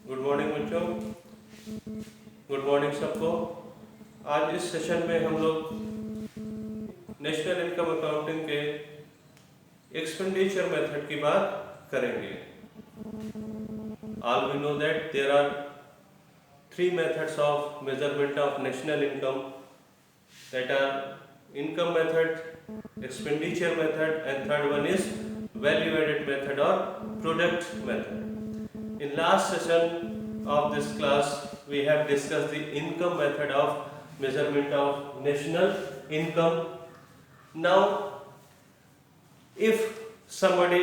Good morning बच्चों। Good morning सबको। आज इस सेशन में हम लोग नेशनल इनकम अकाउंटिंग के एक्सपेंडिचर मेथड की बात करेंगे। All we know that there are three methods of measurement of national income, that are income method, expenditure method, and third one is value added method or product method. In last session of this class we have discussed the income method of measurement of national income. Now if somebody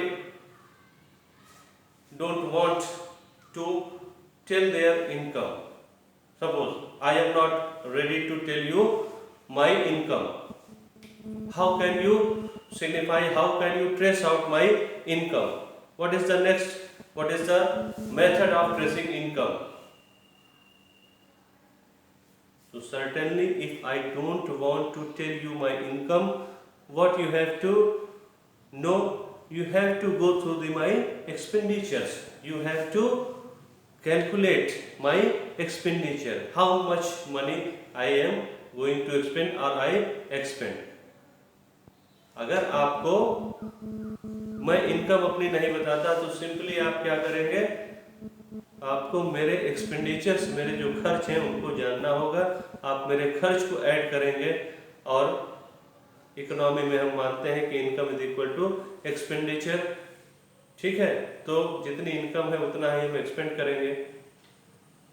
don't want to tell their income, suppose I am not ready to tell you my income, how can you signify, how can you trace out my income? What is the next, what is the method of tracing income? So certainly if I don't want to tell you my income, what you have to know, you have to go through my expenditures, you have to calculate my expenditure, how much money I am going to expend or I expend. अगर आपको मैं income अपनी नहीं बताता तो simply आप क्या करेंगे, आपको मेरे एक्सपेंडिचर्स, मेरे जो खर्च हैं उनको जानना होगा। आप मेरे खर्च को ऐड करेंगे और इकोनॉमी में हम मानते हैं कि income is equal to expenditure, ठीक है। तो जितनी इनकम है उतना ही हम एक्सपेंड करेंगे।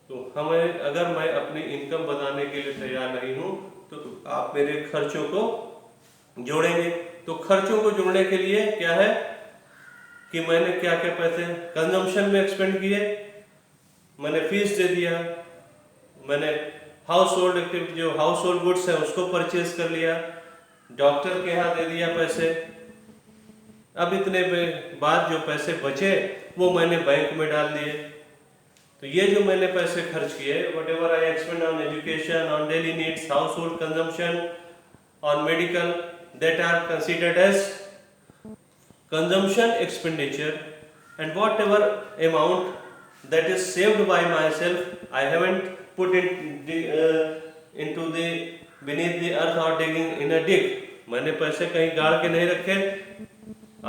तो हमें, अगर मैं अपनी इनकम बताने के लिए तैयार नहीं हूँ तो आप मेरे खर्चों को जोड़ेंगे। तो खर्चों को जोड़ने के लिए क्या है कि मैंने क्या क्या पैसे कंजम्पशन में एक्सपेंड किए, मैंने फीस दे दिया, मैंने हाउस होल्ड एक्टिविटी जो हाउस होल्ड गुड्स है उसको परचेज कर लिया, डॉक्टर के यहाँ दे दिया पैसे। अब इतने बाद जो पैसे बचे वो मैंने बैंक में डाल दिए। तो ये जो मैंने पैसे खर्च किए, what ever I expand on education, on daily needs, house hold consumption, on medical, that are considered as consumption expenditure, and whatever amount that is saved by myself I haven't put it into the beneath the earth or digging in a dig. मैंने पैसे कहीं गाड़ के नहीं रखे।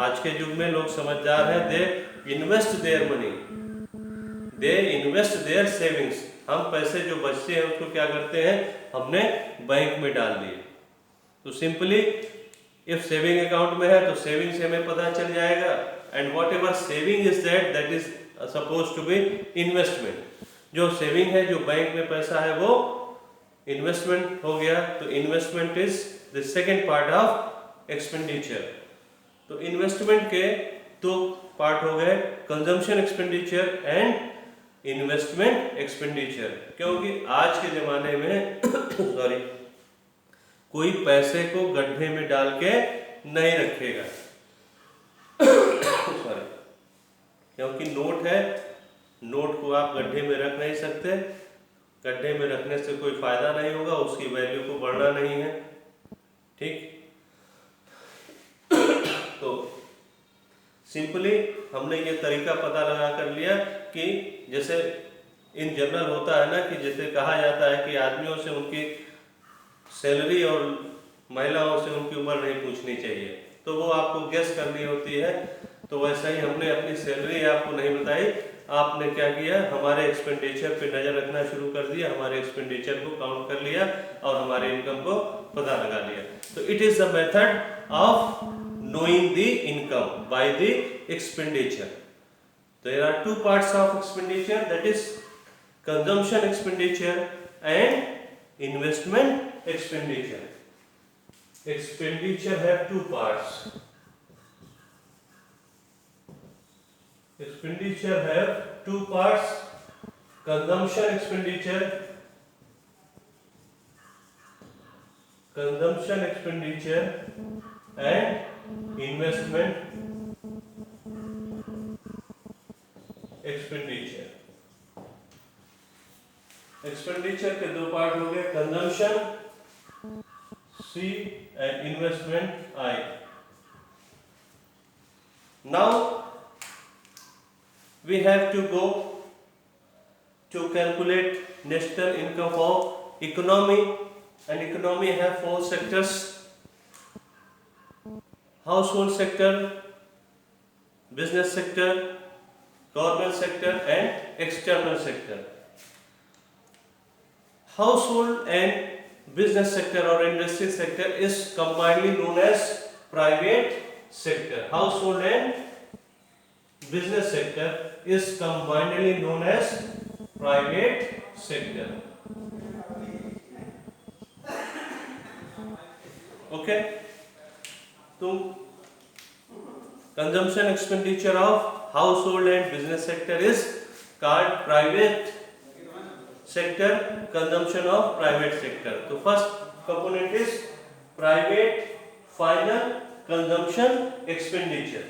आज के युग में लोग समझदार हैं, they invest their money, they invest their savings. हम पैसे जो बचते हैं उसको क्या करते हैं, हमने बैंक में डाल दिए। तो सिंपली इफ सेविंग अकाउंट में है तो सेविंग से हमें पता चल जाएगा, and whatever saving is that is suppose to be investment. जो सेविंग है, जो बैंक में पैसा है, वो इन्वेस्टमेंट हो गया। तो investment is the second part of expenditure. तो इन्वेस्टमेंट के दो पार्ट हो गए, consumption expenditure and investment expenditure. क्योंकि आज के जमाने में सॉरी, कोई पैसे को गड्ढे में डाल के नहीं रखेगा सॉरी, क्योंकि नोट है, नोट को आप गड्ढे में रख नहीं सकते, गड्ढे में रखने से कोई फायदा नहीं होगा, उसकी वैल्यू को बढ़ना नहीं है, ठीक। तो सिंपली हमने ये तरीका पता लगा कर लिया कि जैसे इन जनरल होता है ना, कि जैसे कहा जाता है कि आदमियों से उनकी सैलरी और महिलाओं से उनकी उम्र नहीं पूछनी चाहिए, तो वो आपको गेस करनी होती है। तो वैसा ही हमने अपनी सैलरी आपको नहीं बताई, आपने क्या किया, हमारे एक्सपेंडिचर पे नज़र रखना शुरू कर दिया, हमारे एक्सपेंडिचर को काउंट कर लिया और हमारे इनकम को पता लगा लिया। तो it is the method of knowing the income by the expenditure. There are two parts of expenditure, that is consumption expenditure and investment expenditure. Expenditure have two parts. Expenditure have two parts, consumption expenditure, consumption expenditure and investment expenditure. Expenditure के दो part हो गए, consumption C and investment I. Now we have to go to calculate national income for economy, and economy have four sectors: household sector, business sector, government sector and external sector. Household and business sector or industry sector is combinedly known as private sector. Household and business sector is combinedly known as private sector. Okay? So consumption expenditure of household and business sector is called private sector, consumption of private sector. So first component is private final consumption expenditure.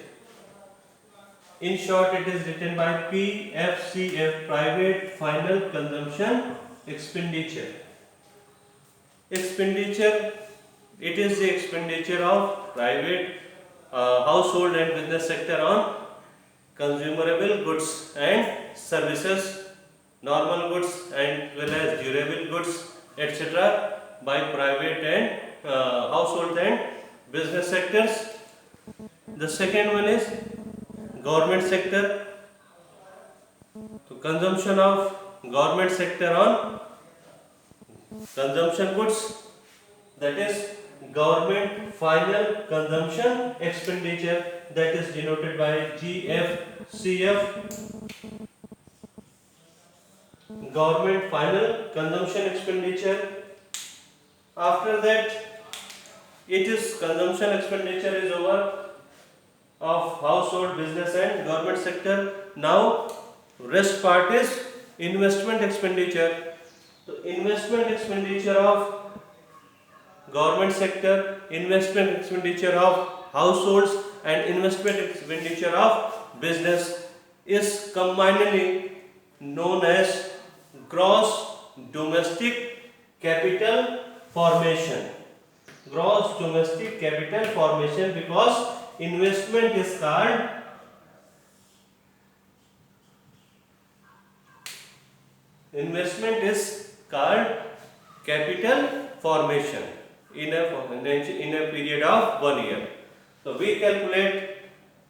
In short, it is written by PFCF, private final consumption expenditure. Expenditure, it is the expenditure of private household and business sector on consumable goods and services, normal goods and well as durable goods, etc. by private and household and business sectors. The second one is government sector. So consumption of government sector on consumption goods, that is government final consumption expenditure, that is denoted by GFCF. Government final consumption expenditure. After that, it is consumption expenditure is over of household, business and government sector. Now rest part is investment expenditure. So investment expenditure of government sector, investment expenditure of households and investment expenditure of business is combinedly known as gross domestic capital formation. Gross domestic capital formation, because investment is called capital formation in a period of 1 year. So we calculate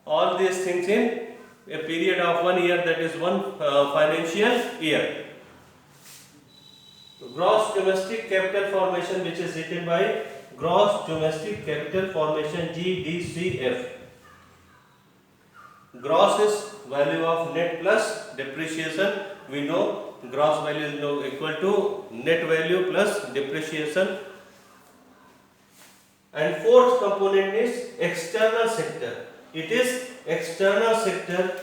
all these things in a period of 1 year, that is one financial year. So gross domestic capital formation, which is written by gross domestic capital formation, GDCF. Gross is value of net plus depreciation. We know gross value is equal to net value plus depreciation. And fourth component is external sector. It is external sector.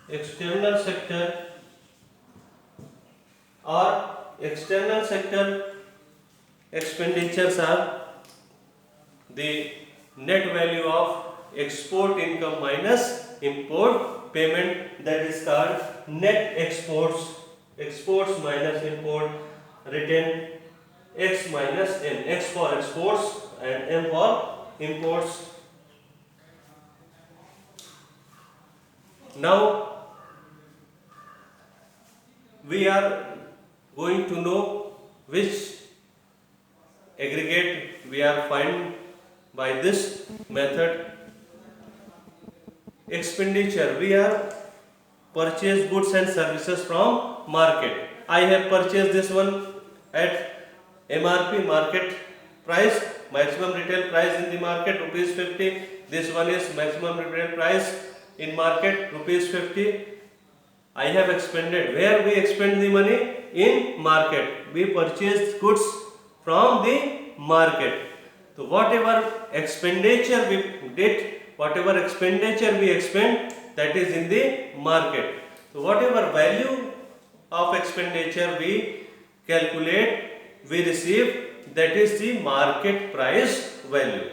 External sector or external sector expenditures are the net value of export income minus import payment, that is called net exports. Exports minus import, written X minus M. X for exports and M for imports. Now we are going to know which aggregate we are find by this method. Expenditure, we are purchase goods and services from market. I have purchased this one at MRP, market price, maximum retail price in the market rupees 50. This one is maximum retail price in market rupees 50. I have expended. Where we expend the money? In market. We purchase goods from the market. So whatever expenditure we did, whatever expenditure we expend, that is in the market. So whatever value of expenditure we calculate, we receive, that is the market price value.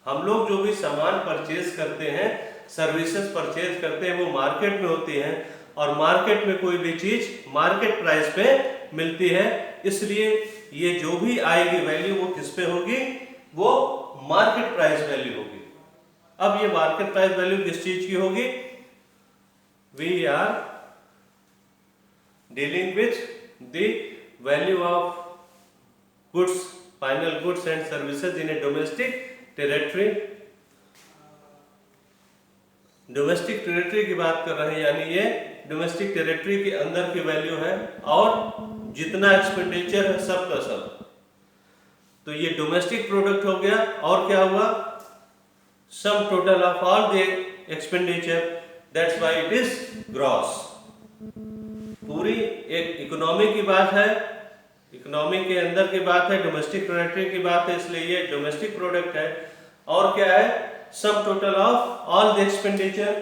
हम लोग जो भी सामान purchase करते हैं, services purchase करते हैं, वो मार्केट में होती हैं और मार्केट में कोई भी चीज मार्केट प्राइस पे मिलती है, इसलिए ये जो भी आएगी वैल्यू वो किस पे होगी? वो मार्केट प्राइस वैल्यू होगी। अब ये मार्केट प्राइस वैल्यू किस चीज की होगी? we are dealing with the value of goods, final goods and services in a domestic territory. Domestic territory की बात कर रहे हैं, यानी ये डोमेस्टिक टेरिटरी के अंदर की वैल्यू है और जितना एक्सपेंडिचर है सब का सब, तो ये डोमेस्टिक प्रोडक्ट हो गया। और क्या हुआ, sum total of all the expenditure, that's why it is gross. पूरी एक इकोनॉमी की बात है, इकोनॉमी के अंदर की बात है, डोमेस्टिक टेरिटरी की बात है, इसलिए ये डोमेस्टिक प्रोडक्ट है। और क्या है, sum total of all the expenditure,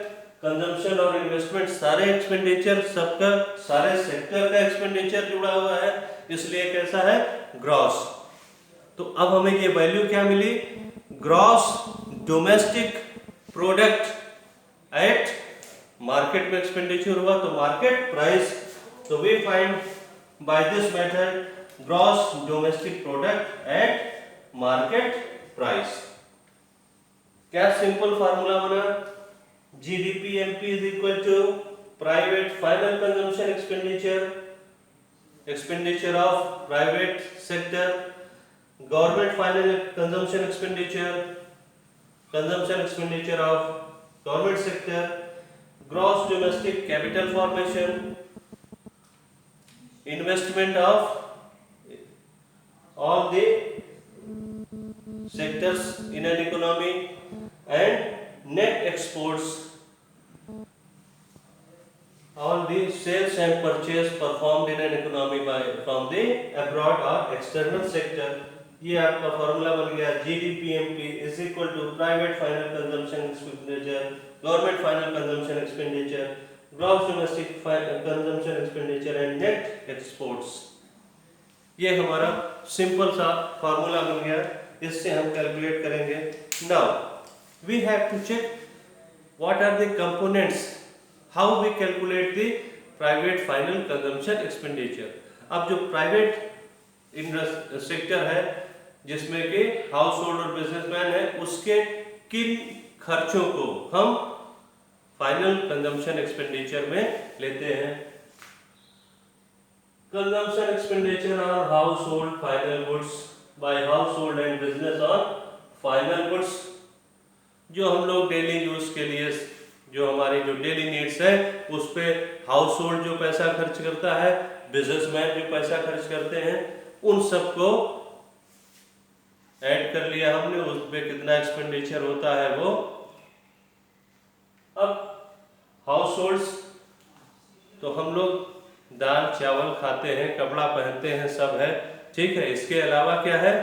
consumption और इन्वेस्टमेंट, सारे एक्सपेंडिचर, सबका सारे सेक्टर का एक्सपेंडिचर जुड़ा हुआ है, इसलिए कैसा है, ग्रॉस। तो अब हमें ये वैल्यू क्या मिली, gross domestic product at market में एक्सपेंडिचर हुआ तो मार्केट प्राइस। तो we find by this method gross domestic product at market price. क्या सिंपल फार्मूला बना, GDP-MP is equal to private final consumption expenditure of private sector, government final consumption expenditure of government sector, gross domestic capital formation, investment of all the sectors in an economy, and net exports, all the sales and purchase performed in an economy by from the abroad or external sector। ये आपका formula बन गया, GDP-MP is equal to private final consumption expenditure, government final consumption expenditure, gross domestic consumption expenditure and net exports। ये हमारा simple सा formula बन गया, इससे हम कैलकुलेट करेंगे। Now we have to check what are the components, how we calculate the private final consumption expenditure। अब जो प्राइवेट सेक्टर है जिसमें कि हाउस होल्ड और बिजनेसमैन है, उसके किन खर्चों को हम फाइनल कंजम्पशन एक्सपेंडिचर में लेते हैं। Consumption expenditure on house hold final goods by house hold and business on final goods, जो हम लोग डेली यूज के लिए, जो हमारी जो डेली नीड्स है उस पे हाउस होल्ड जो पैसा खर्च करता है, बिजनेसमैन जो पैसा खर्च करते हैं, उन सबको ऐड कर लिया हमने, उस पे कितना एक्सपेंडिचर होता है वो। अब हाउस होल्ड्स, तो हम लोग दाल चावल खाते हैं, कपड़ा पहनते हैं, सब है, ठीक है। इसके अलावा क्या है,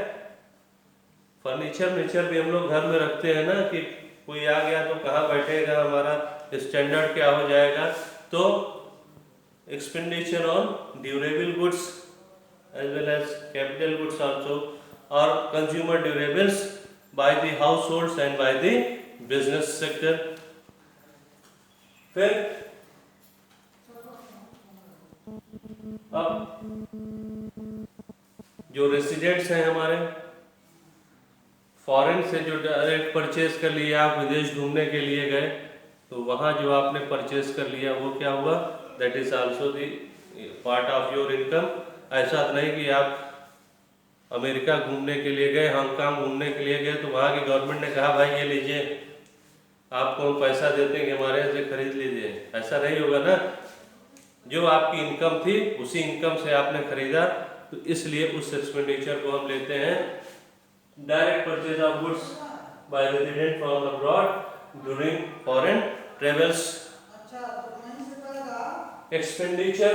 फर्नीचर भी हम लोग घर में रखते हैं ना, कि कोई आ गया तो कहाँ बैठेगा, हमारा स्टैंडर्ड क्या हो जाएगा। तो expenditure on durable goods as well as capital goods also, और consumer durables by the households and by the business sector. फिर अब जो रेसिडेंट्स हैं हमारे, फॉरेन से जो डायरेक्ट परचेज कर लिया, आप विदेश घूमने के लिए गए तो वहाँ जो आपने परचेज कर लिया वो क्या हुआ, that is also the part of your income. ऐसा नहीं कि आप अमेरिका घूमने के लिए गए, हांगकांग घूमने के लिए गए तो वहाँ की गवर्नमेंट ने कहा भाई ये लीजिए, आपको हम पैसा देते हैं कि हमारे यहाँ से खरीद लीजिए, ऐसा नहीं होगा ना। जो आपकी इनकम थी उसी इनकम से आपने खरीदा, तो इसलिए उस एक्सपेंडिचर को हम लेते हैं direct purchase of goods by resident from abroad during foreign travels. Expenditure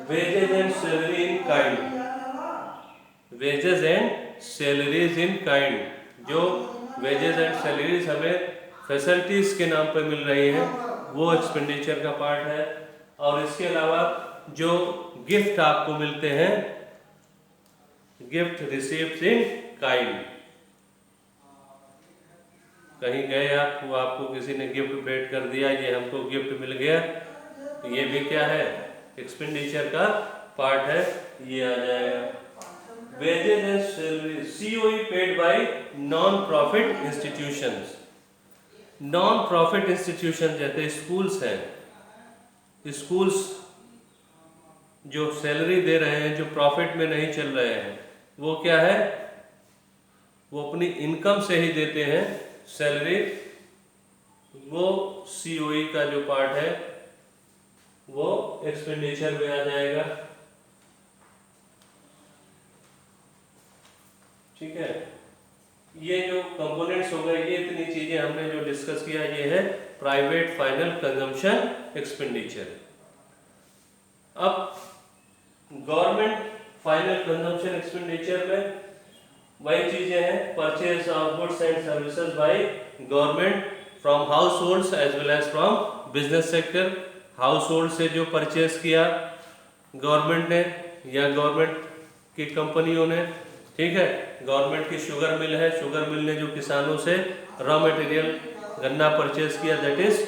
wages and salary in kind, wages and salaries in kind, जो वेजेस एंड सैलरीज हमें फैसिलिटीज के नाम पर मिल रही हैं वो एक्सपेंडिचर का पार्ट है। और इसके अलावा जो गिफ्ट आपको मिलते हैं, गिफ्ट रिसीव्ड इन काइंड, कहीं गए आप, वो आपको किसी ने गिफ्ट भेंट कर दिया, ये हमको गिफ्ट मिल गया, तो ये भी क्या है, एक्सपेंडिचर का पार्ट है, ये आ जाएगा। Wages and salary COE paid by non profit institutions, non profit institution जैसे स्कूल्स हैं, स्कूल्स जो सैलरी दे रहे हैं, जो प्रॉफिट में नहीं चल रहे हैं, वो क्या है, वो अपनी इनकम से ही देते हैं सैलरी। वो सीओई का जो पार्ट है वो एक्सपेंडिचर में आ जाएगा। ठीक है, ये जो कंपोनेंट्स हो गए, ये इतनी चीजें हमने जो डिस्कस किया, ये है प्राइवेट फाइनल कंजम्पशन एक्सपेंडिचर। अब गवर्नमेंट फाइनल कंजम्पशन एक्सपेंडिचर में वही चीजें हैं, purchase of goods and services by government from households as well as from business sector. Household से जो परचेज किया गवर्नमेंट ने या गवर्नमेंट की कंपनियों ने, ठीक है, गवर्नमेंट की शुगर मिल है, शुगर मिल ने जो किसानों से रॉ मटेरियल गन्ना परचेज किया, दैट इज